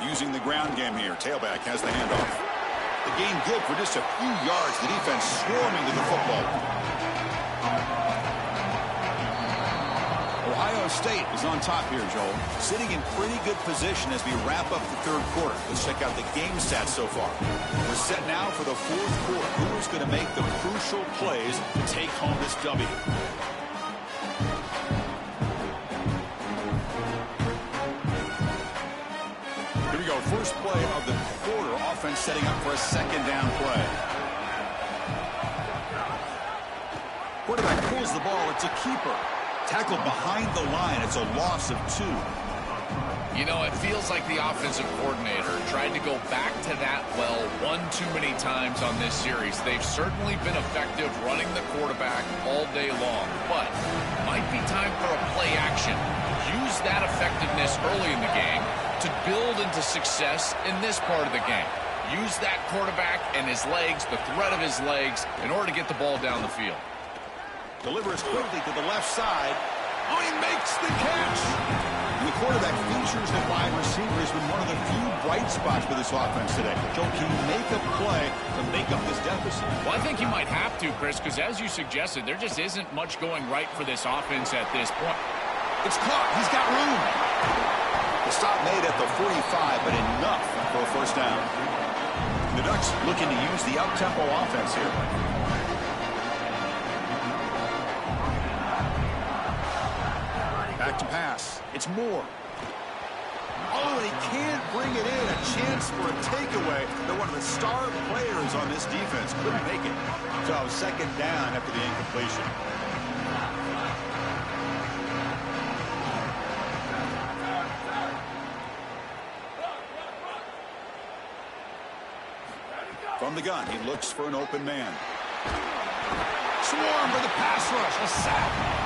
using the ground game here. Tailback has the handoff. The gain good for just a few yards. The defense swarming to the football. Ohio State is on top here, Joel. Sitting in pretty good position as we wrap up the third quarter. Let's check out the game stats so far. We're set now for the fourth quarter. Who is going to make the crucial plays to take home this W? Here we go. First play of the quarter. Offense setting up for a second down play. Quarterback pulls the ball. It's a keeper. Tackled behind the line. It's a loss of 2. You know, it feels like the offensive coordinator tried to go back to that well one too many times on this series. They've certainly been effective running the quarterback all day long, but might be time for a play action. Use that effectiveness early in the game to build into success in this part of the game. Use that quarterback and his legs, the threat of his legs, in order to get the ball down the field. Delivers quickly to the left side. Oh, he makes the catch. And the quarterback features the wide receiver has been one of the few bright spots for this offense today. Joe, can you make a play to make up this deficit? Well, I think you might have to, Chris, because as you suggested, there just isn't much going right for this offense at this point. It's caught. He's got room. The stop made at the 45, but enough for a first down. The Ducks looking to use the up-tempo offense here. Back to pass. It's Moore. Oh, and he can't bring it in. A chance for a takeaway. They're one of the star players on this defense. Couldn't make it. So second down after the incompletion. From the gun, he looks for an open man. Swarm for the pass rush. A sack.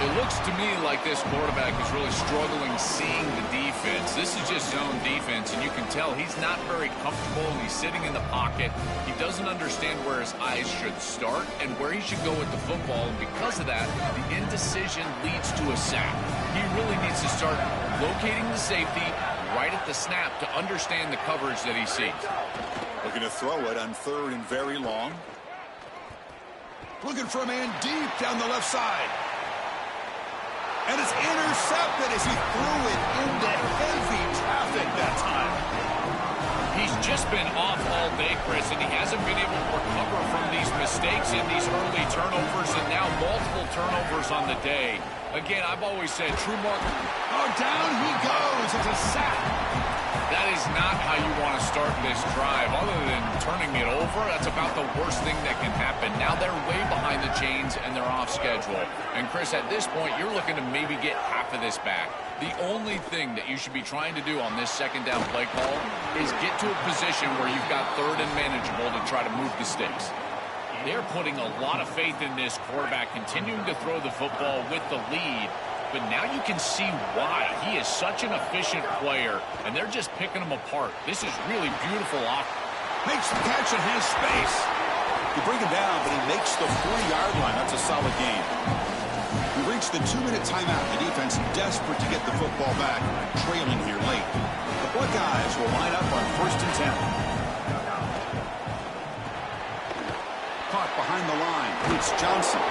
It looks to me like this quarterback is really struggling seeing the defense. This is just zone defense, and you can tell he's not very comfortable, and he's sitting in the pocket. He doesn't understand where his eyes should start and where he should go with the football, and because of that, the indecision leads to a sack. He really needs to start locating the safety right at the snap to understand the coverage that he sees. Looking to throw it on third and very long. Looking for a man deep down the left side. And it's intercepted as he threw it into heavy traffic that time. He's just been off all day, Chris, and he hasn't been able to recover from these mistakes in these early turnovers, and now multiple turnovers on the day. Again, I've always said true mark. Oh, down he goes. It's a sack. That is not how you want to start this drive. Other than turning it over, that's about the worst thing that can happen. Now they're way behind the chains and they're off schedule. And Chris, at this point, you're looking to maybe get half of this back. The only thing that you should be trying to do on this second down play call is get to a position where you've got third and manageable to try to move the sticks. They're putting a lot of faith in this quarterback, continuing to throw the football with the lead. But now you can see why. He is such an efficient player, and they're just picking him apart. This is really beautiful. Makes the catch and has space. You bring him down, but he makes the 40-yard line. That's a solid game. We reached the 2-minute timeout. The defense desperate to get the football back, trailing here late. The Buckeyes will line up on 1st and 10. Caught behind the line. It's Johnson.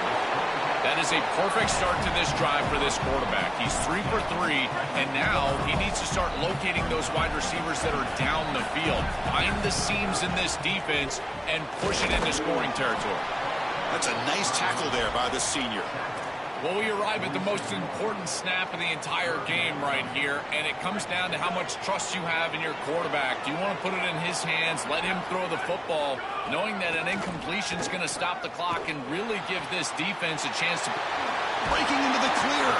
That is a perfect start to this drive for this quarterback. He's 3 for 3, and now he needs to start locating those wide receivers that are down the field. Find the seams in this defense and push it into scoring territory. That's a nice tackle there by the senior. Well, we arrive at the most important snap of the entire game right here, and it comes down to how much trust you have in your quarterback. Do you want to put it in his hands, let him throw the football, knowing that an incompletion is going to stop the clock and really give this defense a chance to... Breaking into the clear.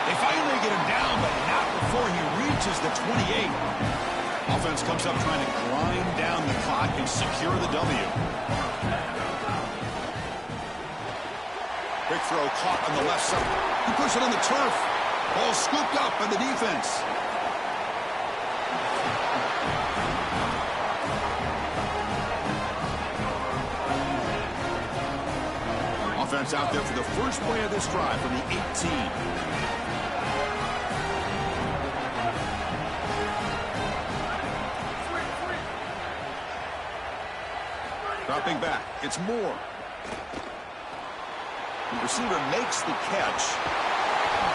They finally get him down, but not before he reaches the 28. Offense comes up trying to grind down the clock and secure the W. Quick throw caught on the left side. He puts it on the turf. Ball scooped up by the defense. Offense out there for the first play of this drive from the 18. Dropping back. It's Moore. The receiver makes the catch.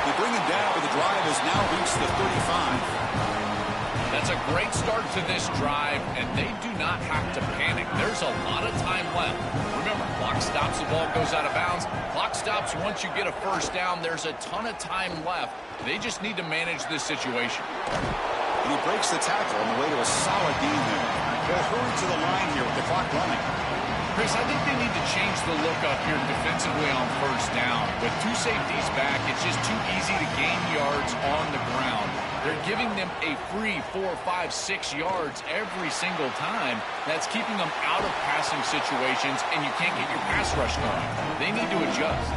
They bring him down, but the drive has now reached the 35. That's a great start to this drive, and they do not have to panic. There's a lot of time left. Remember, clock stops, the ball goes out of bounds. Clock stops once you get a first down. There's a ton of time left. They just need to manage this situation. And he breaks the tackle on the way to a solid gain there. They'll hurry to the line here with the clock running. Chris, I think they need to change the look up here defensively on first down. With two safeties back, it's just too easy to gain yards on the ground. They're giving them a free 4, 5, 6 yards every single time. That's keeping them out of passing situations, and you can't get your pass rush going. They need to adjust.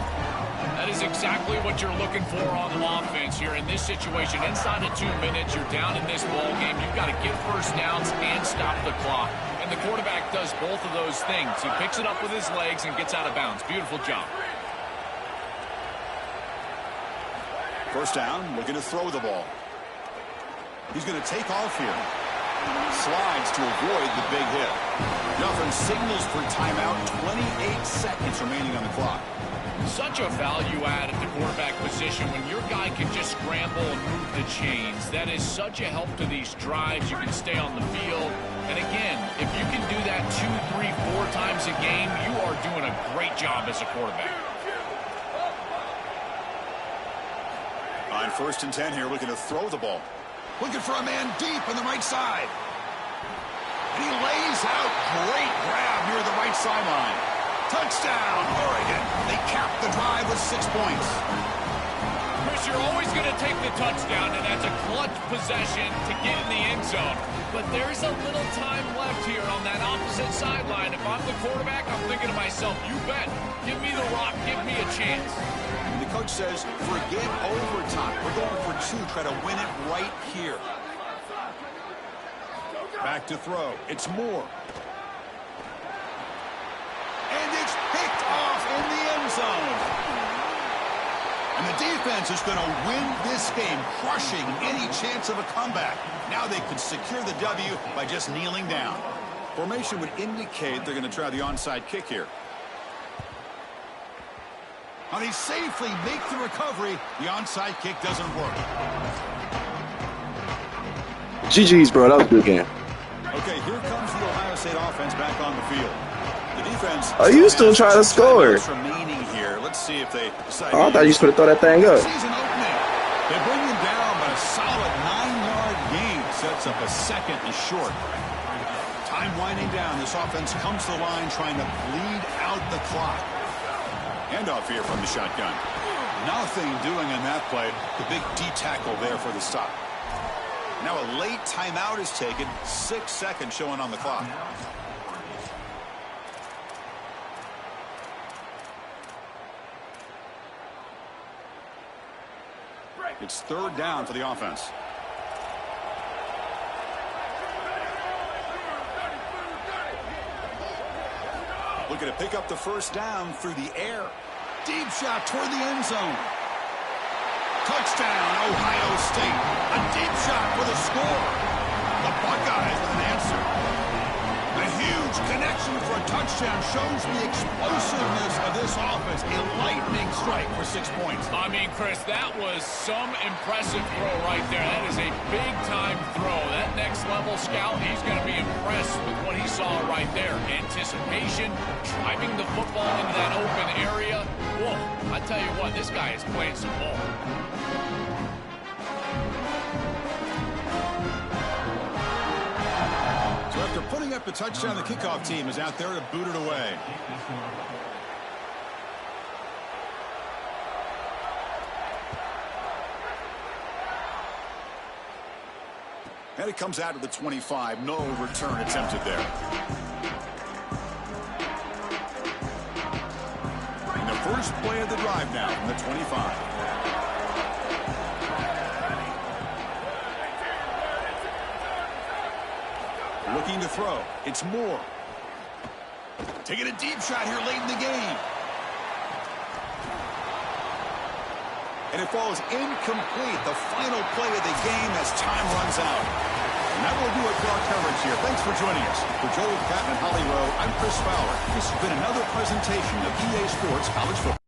That is exactly what you're looking for on offense here in this situation. Inside of 2 minutes, you're down in this ball game. You've got to get first downs and stop the clock. And the quarterback does both of those things. He picks it up with his legs and gets out of bounds. Beautiful job. First down, looking to throw the ball. He's going to take off here. Slides to avoid the big hit. Nothing signals for timeout. 28 seconds remaining on the clock. Such a value add at the quarterback position when your guy can just scramble and move the chains. That is such a help to these drives. You can stay on the field. And again, if you can do that 2, 3, 4 times a game, you are doing a great job as a quarterback. On 1st and 10 here, looking to throw the ball. Looking for a man deep on the right side. And he lays out. Great grab near the right sideline. Touchdown, Oregon. They cap the drive with 6 points. Chris, you're always going to take the touchdown, and that's a clutch possession to get in the end zone. But there's a little time left here on that opposite sideline. If I'm the quarterback, I'm thinking to myself, you bet. Give me the rock. Give me a chance. The coach says, forget overtime. We're going for 2. Try to win it right here. Back to throw. It's Moore. And it's picked off in the end zone. And the defense is going to win this game, crushing any chance of a comeback. Now they can secure the W by just kneeling down. Formation would indicate they're going to try the onside kick here. And he safely makes the recovery. The onside kick doesn't work. GG's, bro. That was a good game. Okay, here comes the Ohio State offense back on the field. The defense. Oh, you still trying to score? Remaining here. Let's see if they decide. Oh, I thought you was going to throw that thing up. Season opening. They bring him down, but a solid 9-yard gain sets up a 2nd and short. Time winding down. This offense comes to the line trying to bleed out the clock. Handoff here from the shotgun. Nothing doing in that play. The big D tackle there for the stop. Now a late timeout is taken. 6 seconds showing on the clock. It's 3rd down for the offense. Looking to pick up the first down through the air. Deep shot toward the end zone. Touchdown, Ohio State. A deep shot for the score. The Buckeyes with an answer. A huge connection for a touchdown shows the explosiveness of this offense. A lightning strike for 6 points. I mean, Chris, that was some impressive throw right there. That is a big-time throw. That next-level scout, he's going to be impressed with what he saw right there. Anticipation, driving the football into that open area. Whoa, I tell you what, this guy is playing some ball. So after putting up the touchdown, the kickoff team is out there to boot it away. And it comes out of the 25. No return attempted there. And the first play of the drive now from the 25. Looking to throw. It's Moore. Taking a deep shot here late in the game. And it falls incomplete. The final play of the game as time runs out. that will do it for our coverage here. Thanks for joining us. For Joel, Pat, and Holly Rowe, I'm Chris Fowler. This has been another presentation of EA Sports College Football.